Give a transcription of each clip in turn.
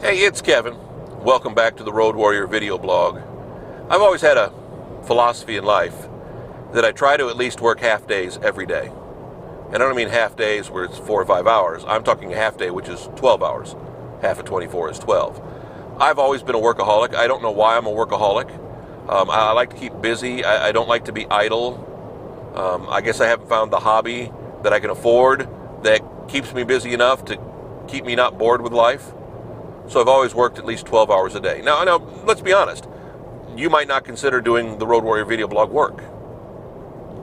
Hey, it's Kevin. Welcome back to the Road Warrior video blog. I've always had a philosophy in life that I try to at least work half days every day. And I don't mean half days where it's 4 or 5 hours. I'm talking a half day, which is 12 hours. Half of 24 is 12. I've always been a workaholic. I don't know why I'm a workaholic. I like to keep busy. I don't like to be idle. I guess I haven't found the hobby that I can afford that keeps me busy enough to keep me not bored with life. So I've always worked at least 12 hours a day. Now, let's be honest. You might not consider doing the Road Warrior video blog work,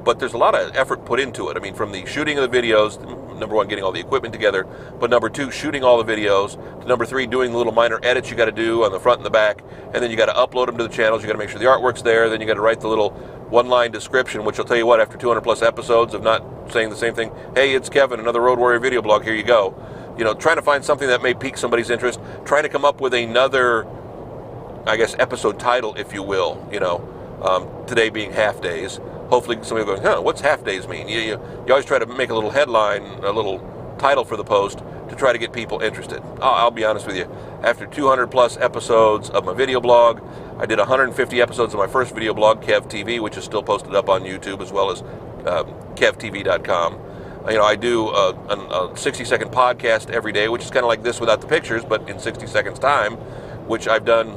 but there's a lot of effort put into it. I mean, from the shooting of the videos, number one, getting all the equipment together, but number two, shooting all the videos, to number three, doing the little minor edits you got to do on the front and the back, and then you got to upload them to the channels. You got to make sure the artwork's there. Then you got to write the little one-line description, which I'll tell you what, after 200 plus episodes of not saying the same thing, hey, it's Kevin, another Road Warrior video blog, here you go. You know, trying to find something that may pique somebody's interest, trying to come up with another, I guess, episode title, if you will, today being half days. Hopefully somebody will go, what's half days mean? You always try to make a little headline, a little title for the post to try to get people interested. I'll be honest with you. After 200 plus episodes of my video blog, I did 150 episodes of my first video blog, Kev TV, which is still posted up on YouTube, as well as kevtv.com. I do a 60-second podcast every day, which is kind of like this without the pictures, but in 60 seconds time, which I've done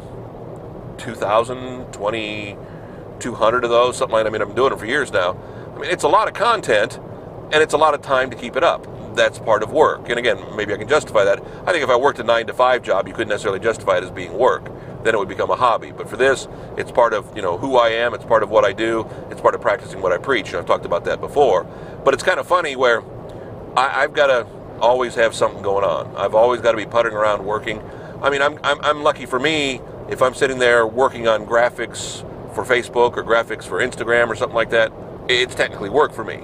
2,000, 200 of those, something like that. I mean, I've been doing it for years now. I mean, it's a lot of content, and it's a lot of time to keep it up. That's part of work. And again, maybe I can justify that. I think if I worked a 9-to-5 job, you couldn't necessarily justify it as being work. Then it would become a hobby. But for this, it's part of who I am. It's part of what I do. It's part of practicing what I preach. I've talked about that before. But it's kind of funny where I've got to always have something going on. I've always got to be puttering around working. I mean, I'm lucky for me if I'm sitting there working on graphics for Facebook or graphics for Instagram or something like that. It's technically work for me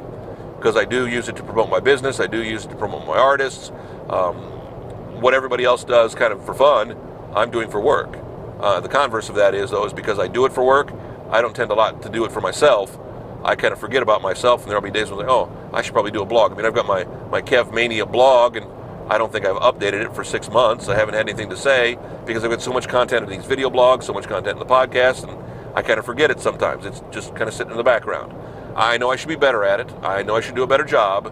because I do use it to promote my business. I do use it to promote my artists. What everybody else does kind of for fun, I'm doing for work. The converse of that is because I do it for work, I don't tend a lot to do it for myself. I kind of forget about myself, and there'll be days when I'm like, I should probably do a blog. I mean, I've got my Kev Mania blog, and I don't think I've updated it for 6 months. I haven't had anything to say because I've got so much content in these video blogs, so much content in the podcast, and I kind of forget it sometimes. It's just kind of sitting in the background. I know I should be better at it. I know I should do a better job.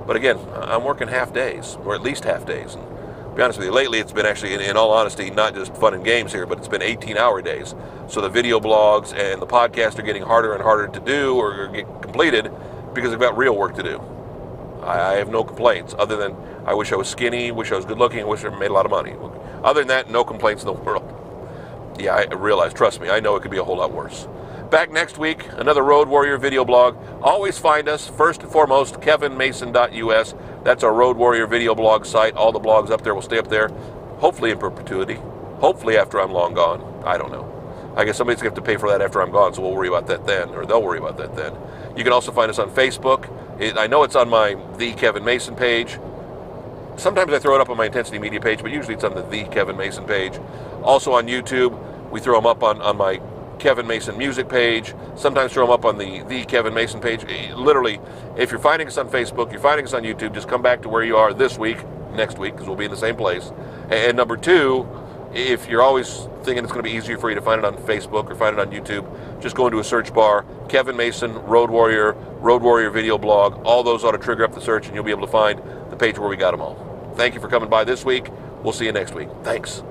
But again, I'm working half days, or at least half days. And to be honest with you, lately it's been actually, in all honesty, not just fun and games here, but it's been 18-hour days. So the video blogs and the podcast are getting harder and harder to do or get completed because I've got real work to do. I have no complaints other than I wish I was skinny, wish I was good looking, wish I made a lot of money. Other than that, no complaints in the world. Yeah, I realize, trust me, I know it could be a whole lot worse. Back next week, another Road Warrior video blog. Always find us, first and foremost, kevinmason.us. That's our Road Warrior video blog site. All the blogs up there will stay up there, hopefully in perpetuity. Hopefully after I'm long gone. I don't know. I guess somebody's going to have to pay for that after I'm gone, so we'll worry about that then, or they'll worry about that then. You can also find us on Facebook. I know it's on my The Kevin Mason page. Sometimes I throw it up on my Intensity Media page, but usually it's on the Kevin Mason page. Also on YouTube, we throw them up on my Kevin Mason music page. Sometimes throw them up on the Kevin Mason page. Literally, if you're finding us on Facebook, you're finding us on YouTube, just come back to where you are this week, next week, because we'll be in the same place. And number two, if you're always thinking it's going to be easier for you to find it on Facebook or find it on YouTube, just go into a search bar, Kevin Mason, Road Warrior video blog. All those ought to trigger up the search, and you'll be able to find the page where we got them all. Thank you for coming by this week. We'll see you next week. Thanks.